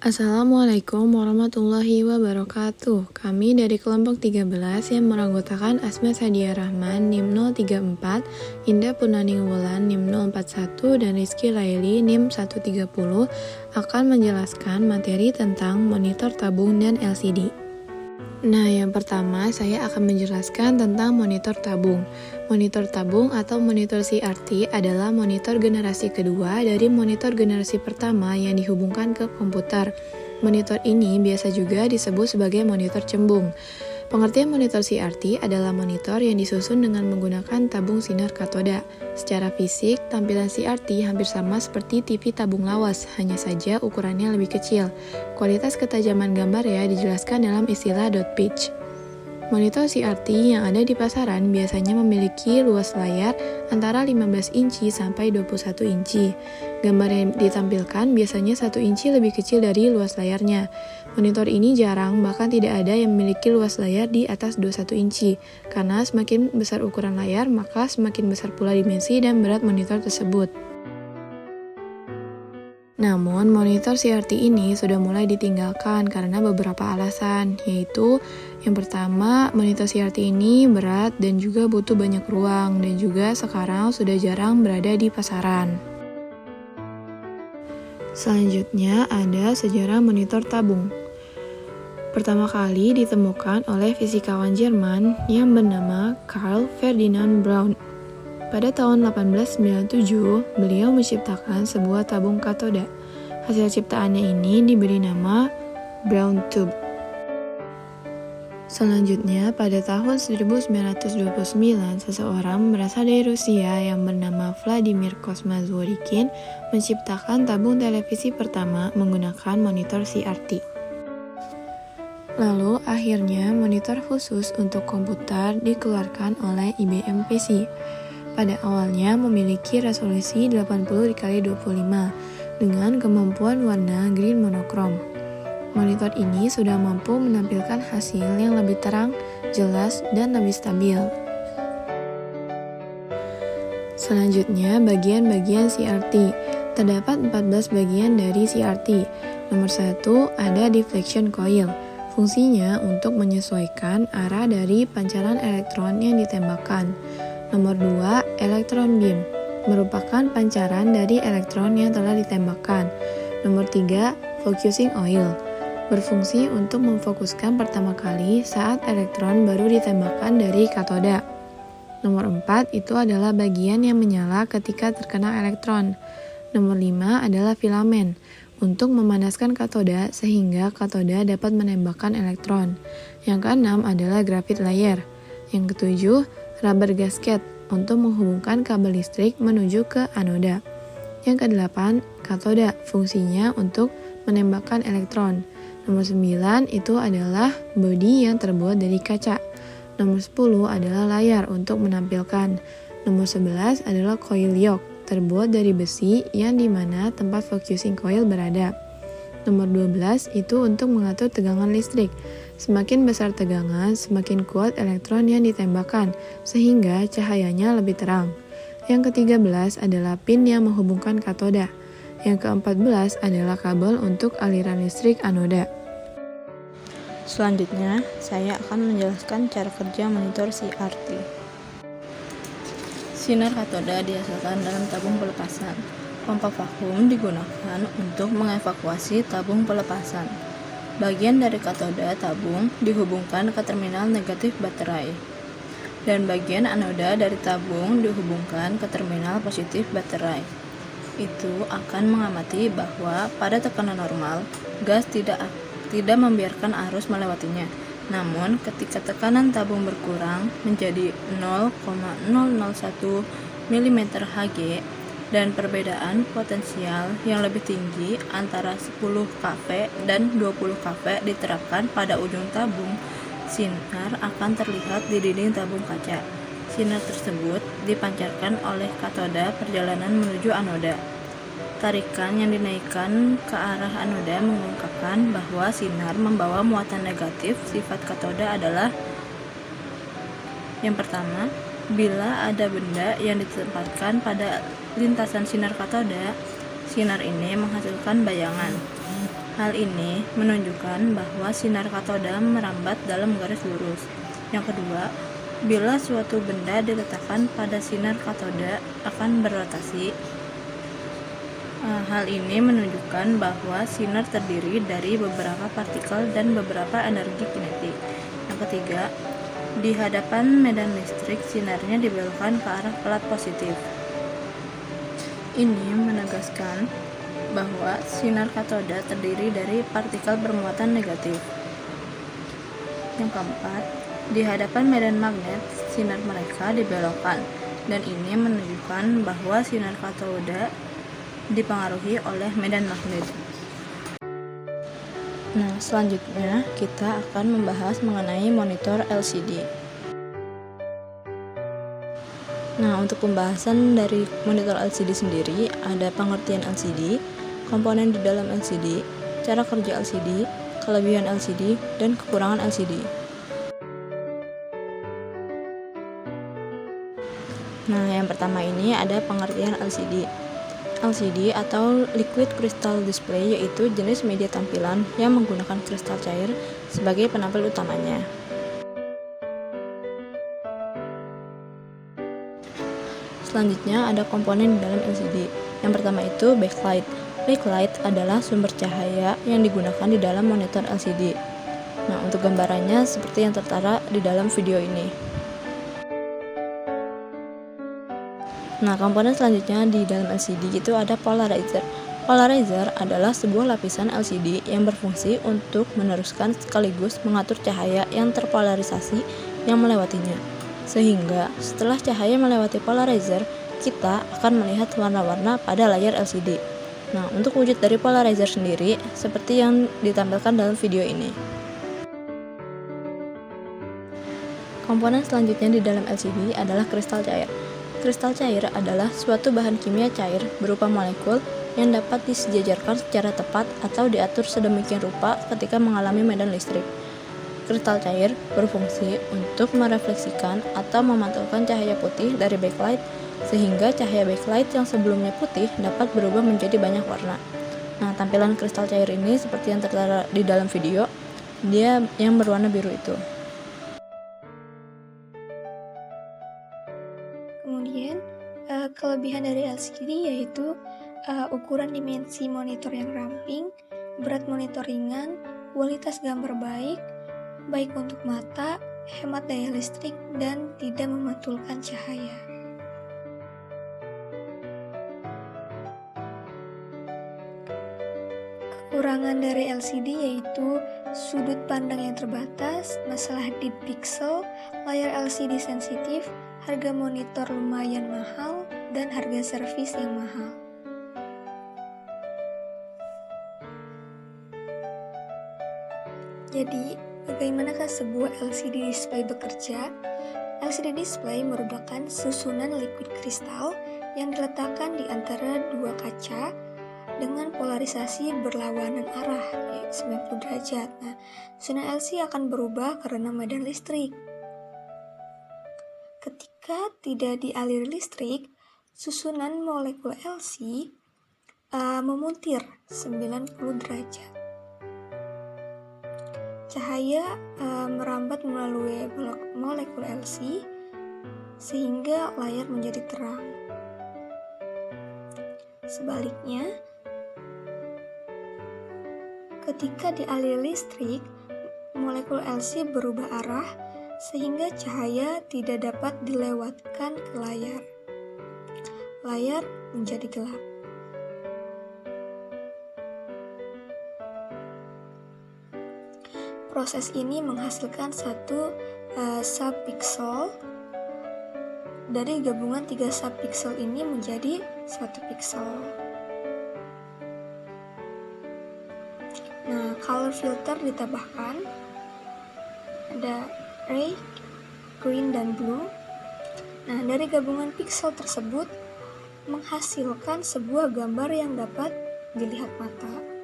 Assalamualaikum warahmatullahi wabarakatuh. Kami dari kelompok 13 yang meranggotakan Asma Sadia Rahman NIM 034, Indah Purnaning Wulan NIM 041, dan Rizky Laili NIM 130 akan menjelaskan materi tentang monitor tabung dan LCD. Nah, yang pertama saya akan menjelaskan tentang monitor tabung. Monitor tabung atau monitor CRT adalah monitor generasi kedua dari monitor generasi pertama yang dihubungkan ke komputer. Monitor ini biasa juga disebut sebagai monitor cembung. Pengertian monitor CRT adalah monitor yang disusun dengan menggunakan tabung sinar katoda. Secara fisik, tampilan CRT hampir sama seperti TV tabung lawas, hanya saja ukurannya lebih kecil. Kualitas ketajaman gambar dijelaskan dalam istilah dot pitch. Monitor CRT yang ada di pasaran biasanya memiliki luas layar antara 15 inci sampai 21 inci. Gambar yang ditampilkan biasanya 1 inci lebih kecil dari luas layarnya. Monitor ini jarang, bahkan tidak ada yang memiliki luas layar di atas 21 inci. Karena semakin besar ukuran layar, maka semakin besar pula dimensi dan berat monitor tersebut. Namun, monitor CRT ini sudah mulai ditinggalkan karena beberapa alasan, yaitu yang pertama, monitor CRT ini berat dan juga butuh banyak ruang, dan juga sekarang sudah jarang berada di pasaran. Selanjutnya ada sejarah monitor tabung. Pertama kali ditemukan oleh fisikawan Jerman yang bernama Karl Ferdinand Braun. Pada tahun 1897, beliau menciptakan sebuah tabung katoda. Hasil ciptaannya ini diberi nama Braun Tube. Selanjutnya, pada tahun 1929, seseorang berasal dari Rusia yang bernama Vladimir Kozma-Zworykin menciptakan tabung televisi pertama menggunakan monitor CRT. Lalu, akhirnya monitor khusus untuk komputer dikeluarkan oleh IBM PC. Pada awalnya memiliki resolusi 80x25 dengan kemampuan warna green monokrom. Monitor ini sudah mampu menampilkan hasil yang lebih terang, jelas, dan lebih stabil. Selanjutnya, bagian-bagian CRT. Terdapat 14 bagian dari CRT. Nomor 1 ada deflection coil. Fungsinya untuk menyesuaikan arah dari pancaran elektron yang ditembakkan. Nomor 2, elektron beam, merupakan pancaran dari elektron yang telah ditembakkan. Nomor 3, focusing oil, berfungsi untuk memfokuskan pertama kali saat elektron baru ditembakkan dari katoda. Nomor 4, itu adalah bagian yang menyala ketika terkena elektron. Nomor 5 adalah filamen, untuk memanaskan katoda sehingga katoda dapat menembakkan elektron. Yang keenam adalah graphite layer. Yang ketujuh, rubber gasket untuk menghubungkan kabel listrik menuju ke anoda. Yang kedelapan, katoda, fungsinya untuk menembakkan elektron. Nomor 9 itu adalah bodi yang terbuat dari kaca. Nomor 10 adalah layar untuk menampilkan. Nomor 11 adalah coil yoke, terbuat dari besi yang dimana tempat focusing coil berada. Nomor 12 itu untuk mengatur tegangan listrik. Semakin besar tegangan, semakin kuat elektron yang ditembakkan, sehingga cahayanya lebih terang. Yang ke-13 adalah pin yang menghubungkan katoda. Yang ke-14 adalah kabel untuk aliran listrik anoda. Selanjutnya, saya akan menjelaskan cara kerja monitor CRT. Sinar katoda dihasilkan dalam tabung pelepasan. Pompa vakum digunakan untuk mengevakuasi tabung pelepasan. Bagian dari katoda tabung dihubungkan ke terminal negatif baterai, dan bagian anoda dari tabung dihubungkan ke terminal positif baterai. Itu akan mengamati bahwa pada tekanan normal, gas tidak membiarkan arus melewatinya. Namun, ketika tekanan tabung berkurang menjadi 0,001 mmHg, dan perbedaan potensial yang lebih tinggi antara 10 kV dan 20 kV diterapkan pada ujung tabung, sinar akan terlihat di dinding tabung kaca. Sinar tersebut dipancarkan oleh katoda perjalanan menuju anoda. Tarikan yang dinaikkan ke arah anoda mengungkapkan bahwa sinar membawa muatan negatif. Sifat katoda adalah yang pertama, bila ada benda yang ditempatkan pada lintasan sinar katoda, sinar ini menghasilkan bayangan. Hal ini menunjukkan bahwa sinar katoda merambat dalam garis lurus. Yang kedua, bila suatu benda diletakkan pada sinar katoda akan berrotasi. Hal ini menunjukkan bahwa sinar terdiri dari beberapa partikel dan beberapa energi kinetik. Yang ketiga, di hadapan medan listrik sinarnya dibelokkan ke arah pelat positif. Ini menegaskan bahwa sinar katoda terdiri dari partikel bermuatan negatif. Yang keempat, di hadapan medan magnet sinar mereka dibelokkan, dan ini menunjukkan bahwa sinar katoda dipengaruhi oleh medan magnet. Nah, selanjutnya kita akan membahas mengenai monitor LCD. Nah, untuk pembahasan dari monitor LCD sendiri, ada pengertian LCD, komponen di dalam LCD, cara kerja LCD, kelebihan LCD, dan kekurangan LCD. Nah, yang pertama ini ada pengertian LCD. LCD atau Liquid Crystal Display yaitu jenis media tampilan yang menggunakan kristal cair sebagai penampil utamanya. Selanjutnya ada komponen di dalam LCD. Yang pertama itu backlight. Backlight adalah sumber cahaya yang digunakan di dalam monitor LCD. Nah, untuk gambarannya seperti yang tertera di dalam video ini. Nah, komponen selanjutnya di dalam LCD itu ada polarizer. Polarizer adalah sebuah lapisan LCD yang berfungsi untuk meneruskan sekaligus mengatur cahaya yang terpolarisasi yang melewatinya. Sehingga setelah cahaya melewati polarizer, kita akan melihat warna-warna pada layar LCD. Nah, untuk wujud dari polarizer sendiri seperti yang ditampilkan dalam video ini. Komponen selanjutnya di dalam LCD adalah kristal cair. Kristal cair adalah suatu bahan kimia cair berupa molekul yang dapat disejajarkan secara tepat atau diatur sedemikian rupa ketika mengalami medan listrik. Kristal cair berfungsi untuk merefleksikan atau memantulkan cahaya putih dari backlight sehingga cahaya backlight yang sebelumnya putih dapat berubah menjadi banyak warna. Nah, tampilan kristal cair ini seperti yang tertera di dalam video, dia yang berwarna biru itu. Kemudian, kelebihan dari LCD yaitu ukuran dimensi monitor yang ramping, berat monitor ringan, kualitas gambar baik untuk mata, hemat daya listrik, dan tidak memantulkan cahaya. Kekurangan dari LCD yaitu sudut pandang yang terbatas, masalah deep pixel, layar LCD sensitif, harga monitor lumayan mahal, dan harga servis yang mahal. Jadi, bagaimanakah sebuah LCD display bekerja? LCD display merupakan susunan liquid kristal yang diletakkan di antara dua kaca dengan polarisasi berlawanan arah, yaitu 90 derajat. Nah, susunan LCD akan berubah karena medan listrik. Ketika tidak dialiri listrik, susunan molekul LCD memuntir 90 derajat. Cahaya merambat melalui molekul LCD sehingga layar menjadi terang. Sebaliknya, ketika dialiri listrik, molekul LCD berubah arah sehingga cahaya tidak dapat dilewatkan ke layar. Layar menjadi gelap. Proses ini menghasilkan satu subpixel. Dari gabungan 3 subpixel ini menjadi 1 pixel. Nah, color filter ditambahkan. Ada red, green, dan blue. Nah, dari gabungan pixel tersebut menghasilkan sebuah gambar yang dapat dilihat mata.